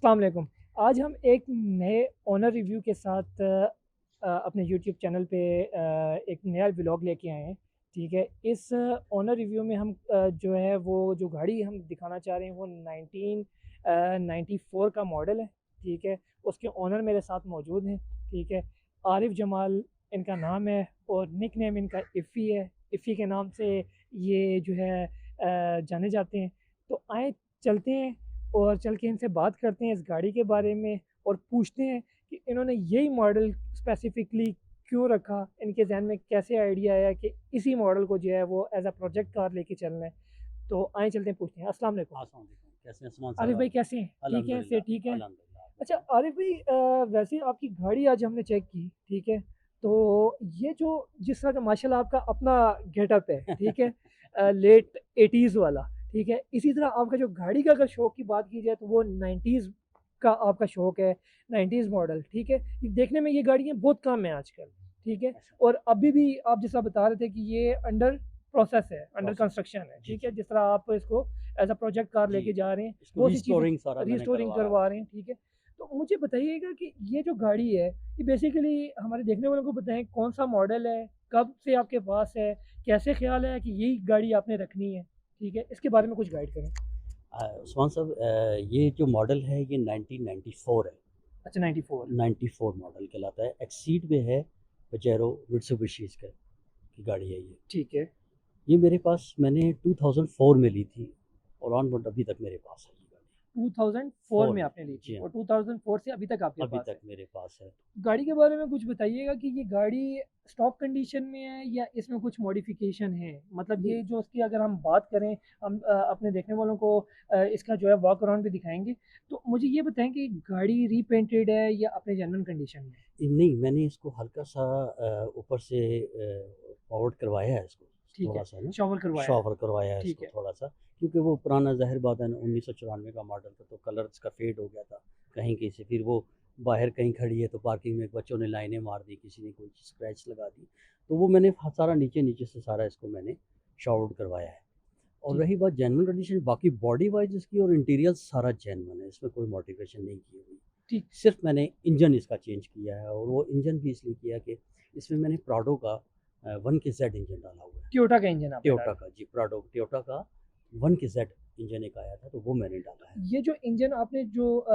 अस्सलाम वालेकुम। आज हम एक नए ओनर रिव्यू के साथ अपने यूट्यूब चैनल पे एक नया व्लॉग लेके आए हैं। ठीक है, इस ओनर रिव्यू में हम जो है वो जो गाड़ी हम दिखाना चाह रहे हैं वो 1994 का मॉडल है। ठीक है, उसके ओनर मेरे साथ मौजूद हैं। ठीक है, आरिफ जमाल इनका नाम है और निक नेम इनका इफ़ी है। इफ़ी के नाम से ये जो है जाने जाते हैं। तो आए चलते हैं और चल के इनसे बात करते हैं इस गाड़ी के बारे में और पूछते हैं कि इन्होंने यही मॉडल स्पेसिफिकली क्यों रखा, इनके जहन में कैसे आइडिया आया कि इसी मॉडल को जो है वो एज अ प्रोजेक्ट कार लेके चलना है। तो आए चलते हैं, पूछते हैं। अस्सलाम वालेकुम। अस्सलाम वालेकुम। कैसे हैं उस्मान आरिफ साहब भाई आप? कैसे हैं? ठीक है से अल्हम्दुलिल्लाह, ठीक है। अल्हम्दुलिल्लाह, आप अच्छा बताएँ? आरिफ भाई, वैसे आपकी गाड़ी आज हमने चेक की। ठीक है, तो ये जो जिस तरह का माशाल्लाह आपका अपना गेटअप है। ठीक है, लेट 80s वाला। ठीक है, इसी तरह आपका जो गाड़ी का अगर शौक की बात की जाए तो वो 90s का आपका शौक है। 90s model. ठीक है, ये देखने में ये गाड़ियाँ बहुत कम हैं आजकल। ठीक है, अच्छा, और अभी भी आप जैसा बता रहे थे कि ये अंडर प्रोसेस है, अंडर प्रोसेस कंस्ट्रक्शन है। जी, ठीक है, जी, जिस तरह आप इसको एज अ प्रोजेक्ट कार जी। लेके जा रहे हैं, इसको बहुत सी चीज़ें रिस्टोरिंग सारा मैंने रिस्टोरिंग करवा रहा हूँ। करवा रहे हैं। ठीक है, तो मुझे बताइएगा कि ये जो गाड़ी है, ये बेसिकली हमारे देखने वालों को बताएँ कौन-सा मॉडल है? कब से आपके पास है? कैसे ख़्याल है कि यही गाड़ी आपने रखनी है? ठीक है, इसके बारे जी। में कुछ गाइड करें। उस्मान साहब, ये जो मॉडल है ये 1994 है। अच्छा 94। 94 मॉडल कहलाता है। एक्सीड में है, पजेरो मित्सुबिशी इसका की गाड़ी है ये। ठीक है, ये मेरे पास मैंने 2004 में ली थी और ऑन बोर्ड अभी तक मेरे पास है ये गाड़ी। 2004 4 में में, आपने ली थी जी हाँ, और 2004 से अभी तक आपके अभी पास तक है। मेरे पास है। गाड़ी के बारे में कुछ बताइएगा कि ये गाड़ी स्टॉक कंडीशन में है या इसमें कुछ मॉडिफिकेशन है? मतलब नहीं, ये जो उसकी अगर हम बात करें, हम अपने देखने वालों को इसका जो है वॉक अराउंड भी दिखाएँगे। तो मुझे ये बताएँ कि गाड़ी रीपेंटेड है या अपने जेन्युइन कंडीशन में है? नहीं, मैंने इसको हल्का-सा ऊपर से फॉरवर्ड करवाया है इसको, ठीक है, थोड़ा-सा ना, शॉवर करवाया है। शॉवर करवाया है ठीक इसको है, थोड़ा-सा, क्योंकि वो पुराना ज़ाहिर बात है ना 1994 का मॉडल था, तो कलर इसका फेड हो गया था कहीं से। फिर वो बाहर कहीं खड़ी है तो पार्किंग में बच्चों ने लाइनें मार दी, किसी ने कोई स्क्रैच लगा दी। तो वो मैंने सारा नीचे-नीचे से सारा इसको मैंने शॉवर्ड करवाया है। और ठीक रही है, बात जेन्युइन कंडीशन, बाकी बॉडी वाइज़ इसकी और इंटीरियर सारा जेन्युइन है, इसमें कोई मॉडिफिकेशन नहीं की हुई। ठीक। सिर्फ मैंने इंजन इसका चेंज किया है और वो इंजन भी इसलिए किया कि इसमें मैंने प्राडो का 1 के ज़ेड इंजन डाला हुआ है। टोयोटा का इंजन आपने टोयोटा डाला। का, जी, प्राडो टोयोटा का 1 के ज़ेड इंजन एक आया था, तो वो मैंने डाला है। ये जो इंजन आपने जो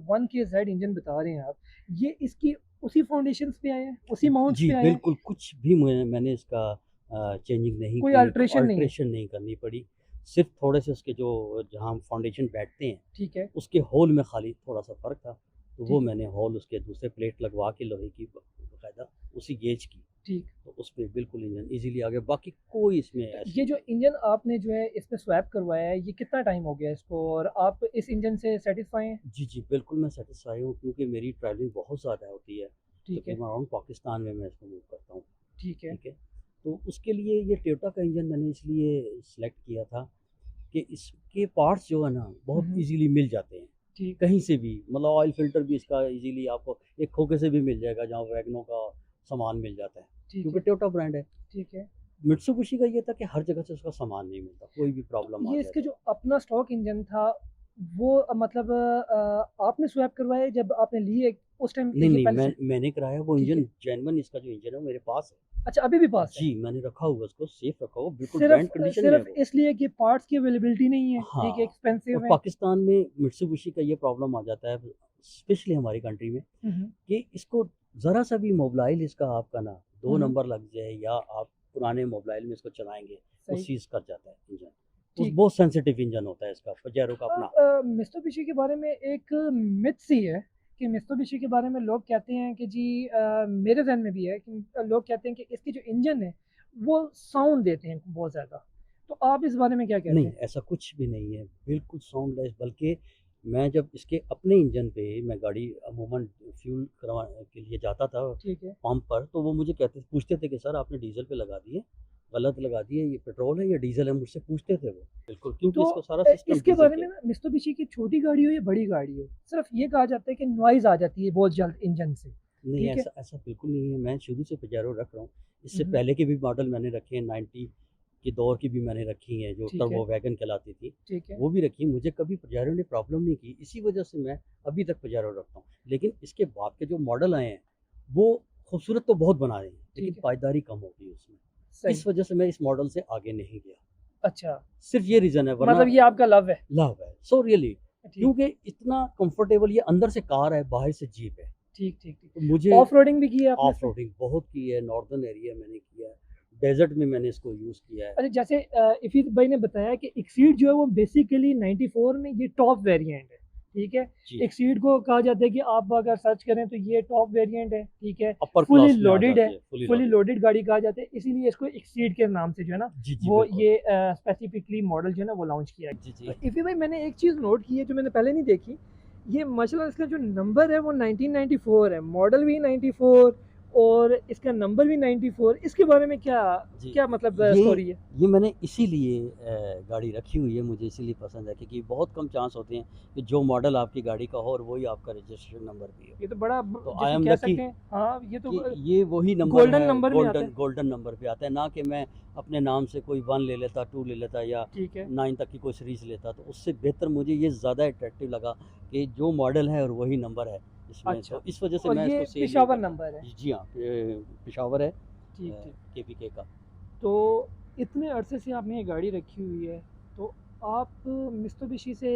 1 के ज़ेड इंजन बता रहे हैं आप, ये इसकी उसी फाउंडेशंस पे आए हैं, उसी माउंट्स जी, पे आए हैं? बिल्कुल, कुछ भी मैंने इसका चेंजिंग नहीं कोई की, अल्टरेशन नहीं है? अल्टरेशन नहीं करनी पड़ी। सिर्फ थोड़े से उसके जो जहाँ फाउंडेशन बैठते हैं, ठीक है, उसके होल में खाली थोड़ा-सा फ़र्क था, तो वो ठीक है, मैंने होल उसके दूसरे प्लेट लगवा के लोहे की बाकायदा उसी गेज की, ठीक। तो उसपे बिल्कुल इंजन ईज़िली आ गया। बाकी कोई इसमें तो ऐसी ये जो इंजन आपने जो है इस पे स्वैप करवाया है, ये कितना टाइम हो गया इसको और आप इस इंजन से सैटिस्फाई हैं? जी, जी, बिल्कुल मैं सैटिस्फाई हूँ, क्योंकि मेरी ट्रैवलिंग बहुत ज़्यादा होती है। ठीक है, तकरीबन अराउंड पाकिस्तान में मैं इसको मूव करता हूँ, ठीक है, ठीक है? तो उसके लिए ये टोयोटा का इंजन मैंने इसलिए सेलेक्ट किया था कि इसके पार्ट्स जो है ना हुँ, बहुत हुँ, ईज़िली मिल जाते हैं, ठीक, कहीं से भी। मतलब ऑयल फ़िल्टर भी इसका ईज़िली आपको एक खोखे से भी मिल जाएगा, जहाँ वैगनों का सामान मिल जाता है, ठीक क्योंकि है, टोयोटा ब्रांड है। ठीक है। मित्सुबिशी का ये था कि हर जगह से उसका सामान नहीं मिलता, कोई भी तो प्रॉब्लम आ ये जाए इसका जो तो। अपना स्टॉक इंजन था, वो मतलब आपने स्वैप करवाया जब आपने लिए उस टाइम नहीं, ये नहीं, पहले से? मैंने कराया वो ठीक इंजन, है। जेन्युइन इसका जो इंजन है वो मेरे पास है। अच्छा अभी भी पास है? जी, मैंने रखा हुआ है उसको, सेफ रखा हुआ, बिल्कुल सिर्फ़ ब्रांड कंडीशन में है सिर्फ़ वो। इसलिए कि पार्ट्स की अवेलेबिलिटी नहीं है, ठीक है, हाँ, और एक्सपेंसिव है। पाकिस्तान में मित्सुबिशी का ये प्रॉब्लम आ जाता है, स्पेशली हमारी कंट्री में, हुँ, हुँ, कि इसको ज़रा-सा भी मोबिलाइल इसका आपका ना 2 हुँ, हुँ, नंबर लग जाए या आप पुराने मोबिलाइल में इसको चलाएँगे, वो सही, सीज़ कर जाता है इंजन। उस ठीक। बहुत सेंसिटिव इंजन होता है इसका, पजेरो का अपना। मित्सुबिशी के बारे में एक मिथ सी है कि मित्सुबिशी के बारे में लोग कहते हैं कि जी, मेरे ज़हन में भी है कि लोग कहते हैं कि इसके जो इंजन है, वो साउंड देते हैं बहुत ज़्यादा। तो आप इस बारे में क्या कहते नहीं, हैं? ऐसा कुछ भी नहीं है, बिल्कुल साउंडलेस। बल्कि मैं जब इसके अपने इंजन पे मैं गाड़ी अमूमन फ्यूल करवा के लिए जाता था ठीक है। पंप पर, तो वो मुझे पूछते थे कि सर आपने डीज़ल पे लगा दिए, गलत लगा दिए, ये पेट्रोल है या डीज़ल है? मुझसे पूछते थे वो। बिल्कुल, क्योंकि तो इसका सारा सिस्टम इसके डीज़ल बारे पे में है। ना मित्सुबिशी की छोटी गाड़ी हो या बड़ी गाड़ी हो, सिर्फ़ ये कहा जाता है कि नॉइज़ आ जाती है बहुत जल्द इंजन से, नहीं, ठीक है? ऐसा ऐसा बिल्कुल नहीं है, मैं शुरू से पजेरो रख रहा हूँ। हुँ, इससे हुँ, पहले के भी मॉडल मैंने रखे हैं, 90 के दौर की भी मैंने रखी हैं, जो ठीक है, टर्बो वैगन कहलाती थी, ठीक है। वो भी रखी। मुझे कभी पजेरो ने प्रॉब्लम नहीं की, इसी वजह से मैं अभी तक पजेरो रखता हूँ। लेकिन इसके बाद के जो मॉडल आए हैं, वो खूबसूरत तो बहुत बना रहे हैं, लेकिन ठीक है, पायदारी कम हो गई उसमें। सही। इस वजह से मैं इस मॉडल से आगे नहीं गया। अच्छा, सिर्फ ये रीज़न है, वरना मतलब ये आपका लव है। लव है। सो रियली, ठीक, क्योंकि इतना कंफर्टेबल ये अंदर से कार है, बाहर से जीप है। ठीक, ठीक, ठीक। तो मुझे ऑफ-रोडिंग भी की है आपने ऑफ इसमें? रोडिंग बहुत की है, नॉर्दर्न एरिया मैंने किया है, डेजर्ट में मैंने इसको यूज़ किया है। अच्छा, जैसे इफ़ीस भाई ने बताया कि एक्सीड जो है वो बेसिकली 94 में ये टॉप वेरिएंट है, ठीक है? जी, एक्सीड को कहा जाता है कि आप अगर सर्च करें तो ये टॉप वेरिएंट है, ठीक है? अपर फुली क्लास में आ लोडेड है, जाती है, फुली फुली लोडेड। लोडेड गाड़ी कहा जाता है, इसीलिए इसको एक्सीड के नाम से जो है ना, जी, जी, वो बिल्कुल। ये स्पेसिफिकली मॉडल जो है ना वो लॉन्च किया जी, गया। जी। तो इफ़ी भाई मैंने एक चीज़ नोट की है जो मैंने पहले नहीं देखी, ये माशाल्लाह इसका जो नंबर है वो 1994 है, मॉडल भी 94 और इसका नंबर भी 94, इसके बारे में क्या जी, क्या मतलब ये स्टोरी है? ये मैंने इसीलिए गाड़ी रखी हुई है, मुझे इसीलिए पसंद है, क्योंकि बहुत कम चांस होते हैं कि जो मॉडल आपकी गाड़ी का हो और वही आपका रजिस्ट्रेशन नंबर भी हो। ये तो बड़ा तो आई जैसे एम कह लकी सकते हैं, हाँ, ये तो कि ये वही नंबर गोल्डन है, नंबर में आता गोल्डन है। गोल्डन नंबर पे आता है, ना कि मैं अपने नाम से कोई 1 ले लेता, 2 ले लेता या ठीक है। 9 तक की कोई सीरीज़ लेता। तो उससे बेहतर मुझे ये ज़्यादा अट्रैक्टिव लगा कि जो मॉडल है और वही नंबर है इसमें, अच्छा, तो इस वजह से और मैं ये इसको सेल नहीं पेशावर करता। नंबर है। जी हाँ, पेशावर है, ठीक, ठीक। केपीके का। तो इतने अरसे से आपने ये गाड़ी रखी हुई है, तो आप मित्सुबिशी से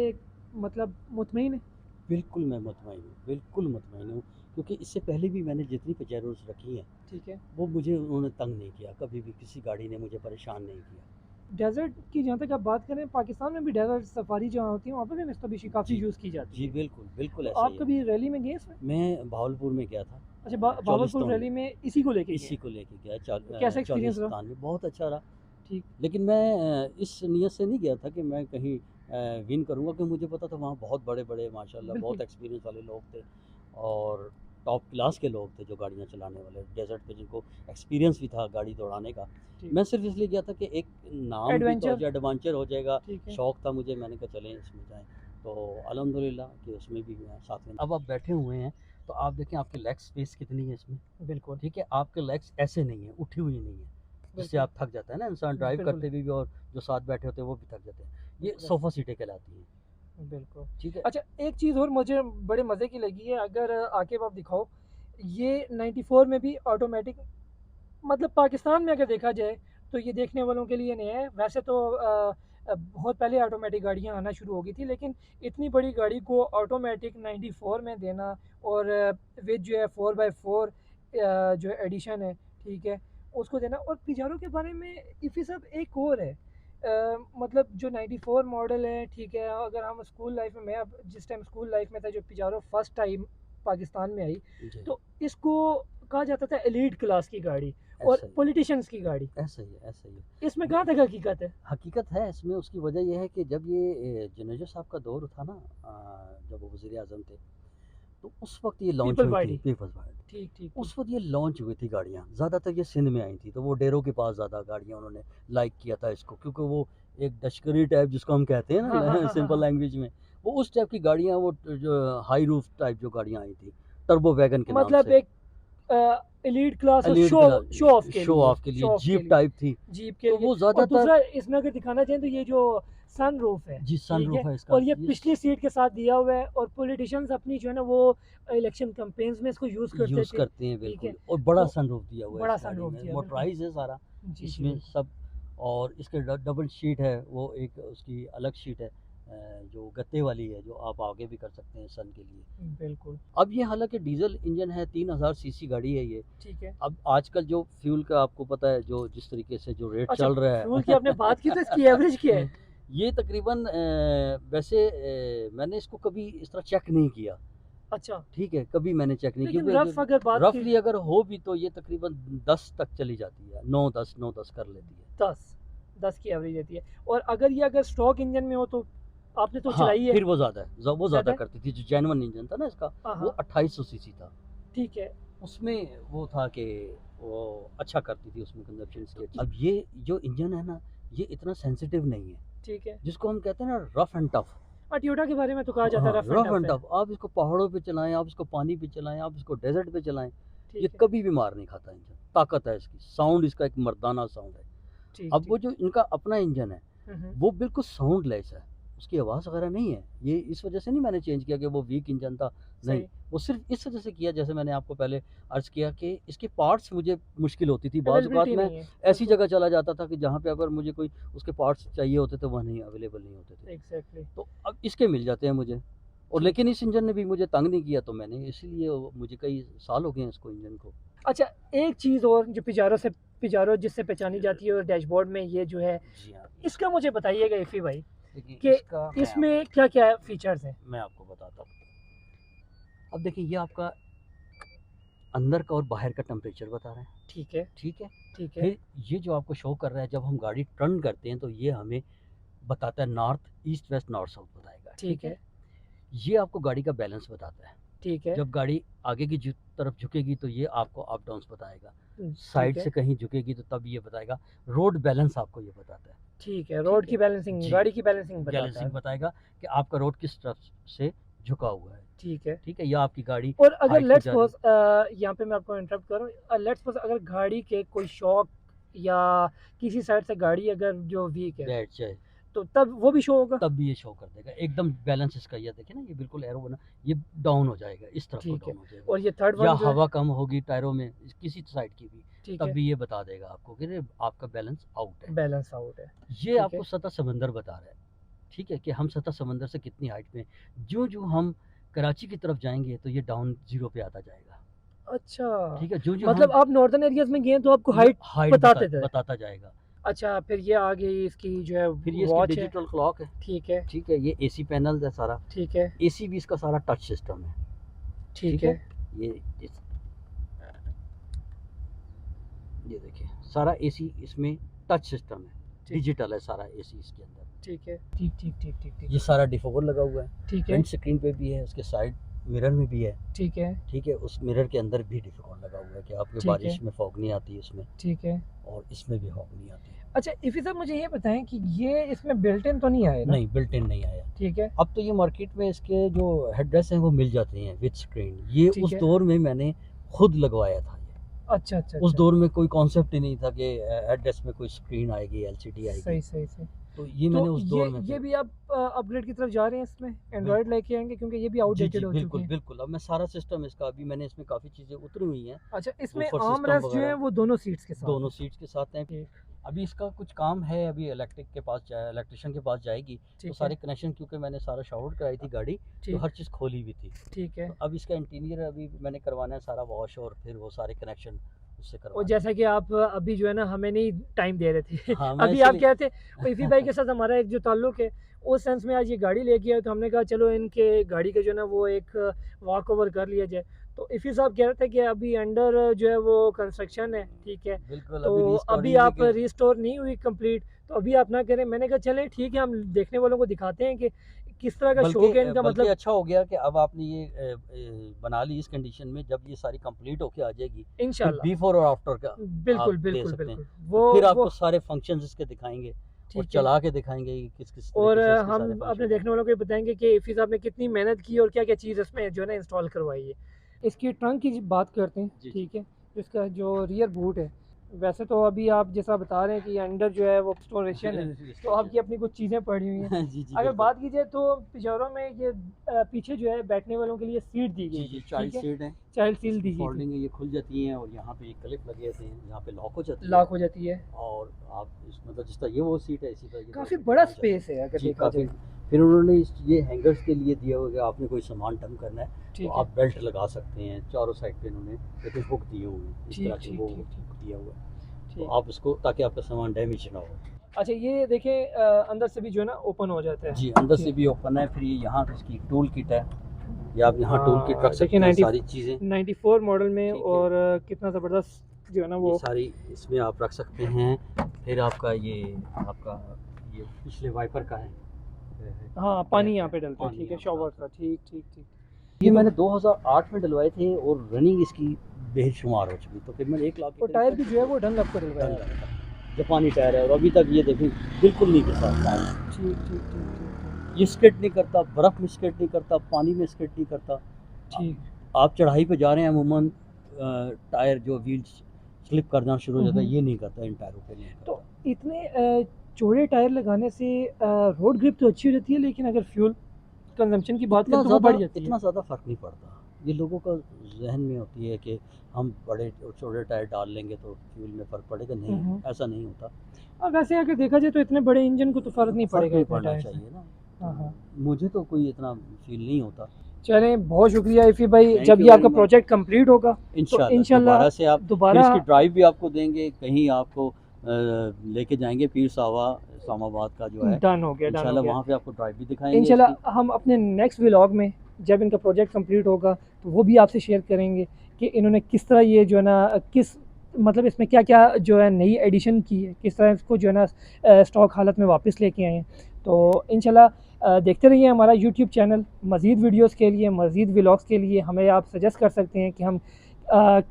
मतलब मुतमईन हैं? बिल्कुल मैं मुतमईन हूँ, बिल्कुल मुतमईन हूँ, क्योंकि इससे पहले भी मैंने जितनी पजेरोज़ रखी हैं, ठीक है। वो मुझे उन्होंने तंग नहीं किया, कभी भी किसी गाड़ी ने मुझे परेशान नहीं किया। डेज़र्ट की जहाँ तक आप बात करें, पाकिस्तान में भी डेज़र्ट सफारी जहाँ होती है, वहाँ पे भी मित्सुबिशी काफ़ी जी, यूज़ की जाती जी, है। बिल्कुल, बिल्कुल तो ऐसा आप ही है। कभी रैली में गए इसमें? मैं भावलपुर में गया था, अच्छा, भागलपुर चालिस्तान में, रैली में इसी को लेके गए इसी हैं। को लेके गया, तो कैसा एक्सपीरियंस रहा? चालिस्तान में बहुत अच्छा रहा। ठीक, लेकिन मैं इस नियत से नहीं गया था कि मैं कहीं विन करूँगा, क्योंकि मुझे पता था वहाँ बहुत बड़े-बड़े माशाल्लाह बहुत बिल्कुल। एक्सपीरियंस वाले लोग थे और टॉप क्लास के लोग थे जो गाड़ियाँ चलाने वाले, डेज़र्ट पे जिनको एक्सपीरियंस भी था गाड़ी दौड़ाने का। ठीक। मैं सिर्फ़ इसलिए गया था कि एक नाम भी तो हो एडवेंचर, जाए, एडवेंचर हो जाएगा, ठीक है। शौक था मुझे, मैंने कहा चलें इसमें जाएँ। तो अल्हम्दुलिल्लाह कि उसमें भी मैं साथ में। अब आप बैठे हुए हैं, तो आप देखें आपकी लेग स्पेस कितनी है इसमें, बिल्कुल, ठीक है? आपके लेग्स ऐसे नहीं हैं, उठी हुई नहीं है, जिससे बिल्कुल, आप थक जाता है ना इंसान ड्राइव बिल्कुल, करते हुए भी, और जो साथ बैठे होते हैं वो भी थक जाते हैं। ये बिल्कुल, सोफ़ा सीटें कहलाती हैं, बिल्कुल। ठीक है? अच्छा, एक चीज़ और मुझे बड़े मज़े की लगी है, अगर आकिब आप दिखाओ, ये 94 में भी ऑटोमेटिक, मतलब पाकिस्तान में अगर देखा जाए तो ये देखने वालों के लिए नया है। वैसे तो बहुत पहले ऑटोमेटिक गाड़ियाँ आना शुरू हो गई थी, लेकिन इतनी बड़ी गाड़ी को ऑटोमेटिक 94 में देना और विद जो है 4x4 जो एडिशन है, ठीक है, उसको देना। और पिजारो के बारे में इफ़ी साहब एक और है, मतलब जो 94 मॉडल है, ठीक है, अगर हम स्कूल लाइफ में, मैं अब जिस टाइम स्कूल लाइफ में था, जो पिजारो फर्स्ट टाइम पाकिस्तान में आई, जी, तो इसको कहा जाता था एलीट क्लास की गाड़ी और ऐसा ही है, पॉलिटिशियंस की गाड़ी। ऐसा ही है, ऐसा ही है। इसमें दे कहाँ तक हकीकत है? हकीकत है इसमें, उसकी वजह ये है कि जब ये जुनेजो साहब का दौर था ना, जब वो वज़ीर आज़म थे, तो उस वक़्त ये लॉन्च पीपल हुई थी, पार्टी। Peoples party. ठीक, ठीक, ठीक। उस वक़्त ये लॉन्च हुई थी गाड़ियाँ, ज़्यादातर ये सिंध में आई थी, तो वो डेरों के पास ज़्यादा गाड़ियाँ उन्होंने लाइक किया था इसको, क्योंकि वो एक लश्करी टाइप जिसको हम कहते हैं हाँ, हाँ, ना हाँ, हाँ, सिंपल हाँ। लैंग्वेज में, वो उस टाइप की गाड़ियाँ, वो जो हाई रूफ टाइप जो गाड़ियाँ आई थी, टर्बो वैगन के नाम मतलब से। एक एलीट क्लास और एलीट शो ऑफ के शो लिए, ऑफ के लिए शो ऑफ के जीप लिए, टाइप थी, जीप के तो लिए। वो और ज़्यादातर। दूसरा इसमें अगर दिखाना चाहें तो ये जो सनरूफ है, जी, ठीक है, सनरूफ है इसका, और ये ये पिछली सीट के साथ दिया हुआ है, और पॉलिटिशियंस अपनी जो है ना वो इलेक्शन कैंपेन्स में इसको यूज़ करते यूज़ थे, करते हैं ठीक है। बिल्कुल, और बड़ा तो सनरूफ दिया हुआ है बड़ा इस गाड़ी सनरूफ में, दिया, बिल्कुल। मोटराइज़ है सारा जी, जी, इसमें बिल्कुल। सब। और इसके डबल शीट है, वो एक उसकी अलग शीट है, जो गत्ते वाली है, जो आप आगे भी कर सकते हैं सन के लिए। बिल्कुल, अब ये हालांकि डीजल इंजन है, 3000 सीसी गाड़ी है ये। ठीक है। अब आजकल जो फ्यूल का आपको पता है, जो जिस तरीके से जो रेट अच्छा, चल रहा फ्यूल की है आपने बात की तो इसकी एवरेज क्या है? ये तकरीबन वैसे मैंने इसको कभी इस तरह चेक नहीं किया, अच्छा, ठीक है, कभी मैंने चेक नहीं, लेकिन क्योंकि रफ अगर बात की, रफली अगर हो भी तो ये तकरीबन 10 तक चली जाती है, 9-10 कर लेती है। 10 10 की एवरेज रहती है। और अगर ये अगर स्टॉक इंजन में हो तो आपने तो हाँ, चलाई है, फिर वो ज़्यादा है, वो ज़्यादा ज़्यादा है? करती थी, जो जेन्युइन इंजन था ना इसका, हाँ, वो हाँ, 2800 सीसी था। ठीक है। उसमें वो था कि वो अच्छा करती थी, उसमें कंजप्शन तो स्टेट। अब ये जो इंजन है ना, ये इतना सेंसिटिव नहीं है, ठीक है। जिसको हम कहते हैं ना रफ एंड टफ। टोयोटा के बारे में तो कहा जाता है हाँ, rough and rough tough and है। टफ, आप इसको पहाड़ों पे चलाएं, आप इसको पानी पे चलाएं, आप इसको डेजर्ट पे चलाएं, ये ठीक है। कभी भी मार नहीं खाता इंजन। ताकत है इसकी, साउंड इसका एक मर्दाना साउंड है। ठीक अब ठीक। वो जो इनका अपना इंजन है हम्म, वो बिल्कुल साउंडलेस है, उसकी आवाज़ वगैरह नहीं है। ये इस वजह से नहीं मैंने चेंज किया कि वो वीक इंजन था, नहीं। सही। वो सिर्फ़ इस वजह से किया, जैसे मैंने आपको पहले अर्ज़ किया कि इसके पार्ट्स मुझे मुश्किल होती थी। बाज़ औक़ात अवेलेबिलिटी मैं नहीं है ऐसी बिल्कुल। जगह चला जाता था कि जहाँ पे अगर मुझे कोई उसके पार्ट्स चाहिए होते थे, वहाँ नहीं अवेलेबल नहीं होते थे। एग्जैक्टली। तो अब इसके मिल जाते हैं मुझे, और ठीक लेकिन है। इस इंजन ने भी मुझे तंग नहीं किया, तो मैंने इसीलिए मुझे कई साल हो गए हैं इसको, इंजन को। अच्छा, एक चीज़ और जो पिजारो जिससे पहचानी जाती है और डैशबोर्ड में ये जो है, जी हाँ, इसका मुझे बताइएगा इफ़ी भाई देखिए कि इसका इसमें क्या क्या फीचर्स हैं। मैं आपको बताता हूँ। अब देखिए ये आपका अंदर का और बाहर का टेम्परेचर बता रहा है, ठीक है। ठीक है? ठीक है। फिर ये जो आपको शो कर रहा है, जब हम गाड़ी टर्न करते हैं तो ये हमें बताता है north, east, west, north, south बताएगा, ठीक ठीक है? है। ये आपको गाड़ी का बैलेंस बताता है। ठीक है। जब गाड़ी आगे की तरफ झुकेगी तो ये आपको अप डाउन्स बताएगा। ठीक साइड है। से कहीं झुकेगी तो तब ये बताएगा। रोड बैलेंस आपको ये बताता है, ठीक है, रोड ठीक की है? बैलेंसिंग, जी, गाड़ी की बैलेंसिंग बताता बैलेंसिंग है। बताएगा कि आपका रोड किस तरफ से झुका हुआ है, ठीक है। ठीक है? या आपकी गाड़ी और अगर हाइट पे लेट्स जा रही सपोज, है। यहाँ पे मैं आपको इंटरप्ट करूँ, लेट्स सपोज अगर गाड़ी के कोई शॉक या किसी साइड से गाड़ी अगर जो वीक है, दैट्स इट। तो तब वो भी शो होगा। तब भी ये शो कर देगा एकदम बैलेंस इसका। ये देखिए ना, ये बिल्कुल एरो बना, ये डाउन हो जाएगा, इस तरफ को ठीक है। डाउन हो जाएगा। और ये थर्ड या वन जो है। हवा कम होगी टायरों में किसी साइड की भी, ठीक तब है। भी ये बता देगा आपको कि रे आपका बैलेंस आउट है। बैलेंस आउट है। ये ठीक आपको है। सतह समंदर बता रहा है, ठीक है? कि हम सतह समंदर से कितनी हाइट पे हैं। जो हम कराची की तरफ जाएंगे तो ये डाउन जीरो पे आता जाएगा, अच्छा, ठीक है? जो मतलब हम आप नॉर्दर्न एरियाज में गए तो आपको हाइट हाइट बताते थे। बताता जाएगा। अच्छा, फिर ये आ गई इसकी जो है फिर ये इसकी वॉच है। डिजिटल क्लॉक है, ठीक है। ठीक है? ये एसी पैनल है सारा, ठीक है। एसी भी इसका सारा टच सिस्टम है, ठीक ठीक है। है? ये ये देखिए सारा एसी इसमें टच सिस्टम है, ठीक। डिजिटल है सारा एसी इसके अंदर। ठीक है। ठीक ठीक ठीक ठीक ठीक। ये सारा डिफॉगर लगा हुआ है, ठीक है। फ्रंट स्क्रीन पे भी है, उसके साइड मिरर में भी है, ठीक है। ठीक है? उस मिरर के अंदर भी डिफॉगर लगा हुआ है कि आपके ठीक है। बारिश में फॉग नहीं आती इसमें, ठीक है। और इसमें भी फॉग नहीं आती है। अच्छा इफ़ी साहब, मुझे ये बताएं कि ये इसमें बिल्ट इन तो नहीं आए ना। नहीं, बिल्ट इन नहीं आया। ठीक है। अब तो ये मार्केट में इसके जो हेडरेस्ट हैं वो मिल जाते हैं विद स्क्रीन। ये ठीक उस है। दौर में मैंने खुद लगवाया था। अच्छा अच्छा उस अच्छा। दौर में कोई कॉन्सेप्ट ही नहीं था कि हेडरेस्ट में कोई स्क्रीन आएगी, एलसीडी आएगी। सही सही सही। तो ये तो मैंने उस दौर में ये फिर भी आप अपग्रेड की तरफ जा रहे हैं, इसमें एंड्रॉयड लेके आएंगे क्योंकि ये भी जी आउटडेटेड जी हो चुके बिल्कुल हैं। बिल्कुल। अब मैं सारा सिस्टम इसका, अभी मैंने इसमें काफ़ी चीज़ें उतरी हुई हैं। अच्छा, इसमें बफर आर्म सिस्टम रेस्ट जो है वगैरह वो दोनों सीट्स के साथ दोनों है। सीट्स के साथ हैं। ठीक। अभी इसका कुछ काम है, अभी इलेक्ट्रिशियन के पास जाएगी तो ठीक है। सारे कनेक्शन, क्योंकि मैंने सारा शॉर्ट कराई थी गाड़ी, तो ठीक। हर चीज़ खोली हुई थी। ठीक है। तो अब इसका इंटीरियर अभी मैंने करवाना है सारा वॉश, और फिर वो सारे कनेक्शन उससे और करवाने जैसा कि आप अभी जो है ना हमें नहीं टाइम दे रहे थे हैं। हाँ, मैं अभी आप इसलिए कहते इफ़ी भाई के साथ हमारा एक जो ताल्लुक है, उस सेंस में आज ये गाड़ी लेके आए तो हमने कहा चलो इनके गाड़ी का जो है ना वो एक वॉक ओवर कर लिया जाए। तो इफ़ी साहब कह रहे थे कि अभी अंडर जो है वो कंस्ट्रक्शन है, ठीक है? बिल्कुल तो अभी अभी रिस्टोरिंग आप भी रिस्टोर नहीं हुई कंप्लीट, तो अभी आप ना करें। मैंने कहा चलें ठीक है, हम देखने वालों को दिखाते हैं कि किस तरह का शौक है इनका, बल्कि मतलब अच्छा हो गया कि अब आपने ये बना ली इस कंडीशन में। जब ये सारी कंप्लीट होके आ जाएगी फिर इंशाल्लाह। बिफोर और आफ्टर का आप बिल्कुल ले बिल्कुल सकते हैं। बिल्कुल। तो फिर वो आपको सारे फंक्शंस इसके दिखाएंगे और ठीक है। चला के दिखाएंगे कि किस किस और तरीके से इसके सारे हम अपने फंक्शन देखने वालों को ये बताएंगे कि इफ़ी साहब ने कितनी मेहनत की और क्या क्या चीज़ इसमें जो है ना इंस्टॉल करवाई है। इसकी ट्रंक की बात करते हैं, जी जी ठीक है? इसका जो रियर बूट है, वैसे तो अभी आप जैसा बता रहे हैं कि अंडर जो है वो स्टोरेशन है, तो आपकी अपनी कुछ चीज़ें पड़ी हुई हैं। जी जी अगर बिल्कुल। बात की जाए तो पिजारो में ये पीछे जो है बैठने वालों के लिए सीट दी जी गई जी थी, चाइल्ड ठीक है? सीट है, चाइल्ड सीट दी गई थी, फोल्डिंग है, ये खुल जाती हैं, और यहाँ पे एक क्लिप लगे होते हैं, यहाँ पे लॉक हो जाती है। लॉक हो जाती है। और आप मतलब जिस तरह ये वो सीट है इसी तरह ये काफ़ी सीट बड़ा खुल जाती है। स्पेस है अगर जी देखा काफ़ी। जाए। फिर उन्होंने ये हैंगर्स के लिए दिया हुआ कि आपने कोई सामान डंप करना है तो ठीक है। आप बेल्ट लगा सकते हैं। चारों साइड पे इन्होंने एक हुक दिए हुए हैं, इस ठीक तरह के ठीक वो ठीक ठीक हुक दिया हुआ है, तो ठीक। आप उसको, ताकि आपका सामान डैमेज ना हो। अच्छा ये देखें, अंदर से भी जो है ना ओपन हो जाता है। जी अंदर से ठीक। भी ओपन है। फिर ये यहाँ इसकी टूल किट है, ये आप यहाँ टूल किट रख सकते देखिए हैं सारी चीज़ें। 94 मॉडल में, ठीक है। और कितना ज़बरदस्त जो है ना ये वो। सारी इसमें आप रख सकते हैं। फिर आपका ये पिछले वाइपर का है। हाँ, पानी यहाँ पे डलता है, पानी ठीक है, यहाँ शॉवर पे का। ठीक ठीक ठीक। ये मैंने 2008 में डलवाए थे और रनिंग इसकी बेशुमार हो चुकी, तो फिर मैंने 1 लाख और टायर भी जो है वो ढंग आपको डलवाया है। जापानी टायर है, और अभी तक ये देखिए बिल्कुल नहीं घिसा टायर। ठीक ठीक ठीक ठीक ये स्किड नहीं करता, बर्फ़ में स्किड नहीं करता, पानी में स्किड नहीं करता। ठीक। आप चढ़ाई पे जा रहे हैं अमूमन टायर जो व्हील स्लिप करना शुरू हो जाता है, हम्म। ये नहीं करता, इन टायरों पे नहीं तो करता। इतने चौड़े टायर लगाने से रोड ग्रिप तो अच्छी रहती है, लेकिन अगर फ्यूल कंजम्पशन की बात करें तो वो बढ़ जाती है। इतना ज़्यादा फ़र्क नहीं पड़ता। ये लोगों का जहन में होती है कि हम बड़े छोटे टायर डाल लेंगे तो फ्यूल में फ़र्क पड़ेगा, नहीं ऐसा नहीं होता। वैसे अगर देखा जाए तो इतने बड़े इंजन को तो फ़र्क नहीं फ़र्क पड़ेगा नहीं इतने पड़ना टायर से। चाहिए ना। हाँ हाँ। मुझे तो कोई इतना फ़ील नहीं होता। चलें, बहुत शुक्रिया इफ़ी भाई। थैंक जब यू ये वेरी आपका मच। प्रोजेक्ट कंप्लीट होगा तो इंशाल्लाह इंशाल्लाह दोबारा से आप फिर दोबारा इसकी ड्राइव भी आपको देंगे, कहीं आपको लेके जाएँगे पीर सावा इस्लामाबाद का जो है, डन हो गया, डन हो इंशाल्लाह गया। वहाँ पे आपको ड्राइव भी दिखाएँगे इसकी। इंशाल्लाह हम अपने नेक्स्ट व्लॉग में जब इनका प्रोजेक्ट कंप्लीट होगा तो वो भी आपसे शेयर करेंगे कि इन्होंने किस तरह ये जो है ना किस मतलब इसमें क्या-क्या जो है नई एडिशन की है, किस तरह इसको जो है ना स्टॉक हालत में वापस लेके आए हैं। तो इंशाल्लाह देखते रहिए हमारा यूट्यूब चैनल। मज़ीद वीडियोज़ के लिए, मज़ीद व्लॉग्स के लिए हमें आप सजेस्ट कर सकते हैं कि हम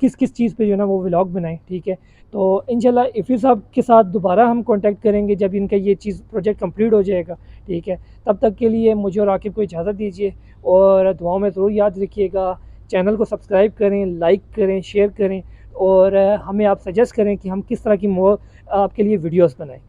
किस-किस चीज़ पे जो है ना वो व्लॉग बनाएँ, ठीक है? तो इंशाल्लाह इफ़ी साहब के साथ दोबारा हम कॉन्टैक्ट करेंगे जब इनका ये चीज़ प्रोजेक्ट कंप्लीट हो जाएगा, ठीक है? तब तक के लिए मुझे और आकिब को इजाज़त दीजिए और दुआओं में ज़रूर याद रखिएगा। चैनल को सब्सक्राइब करें, लाइक करें, शेयर करें और हमें आप सजेस्ट करें कि हम किस तरह की आपके लिए वीडियोज़ बनाएँ।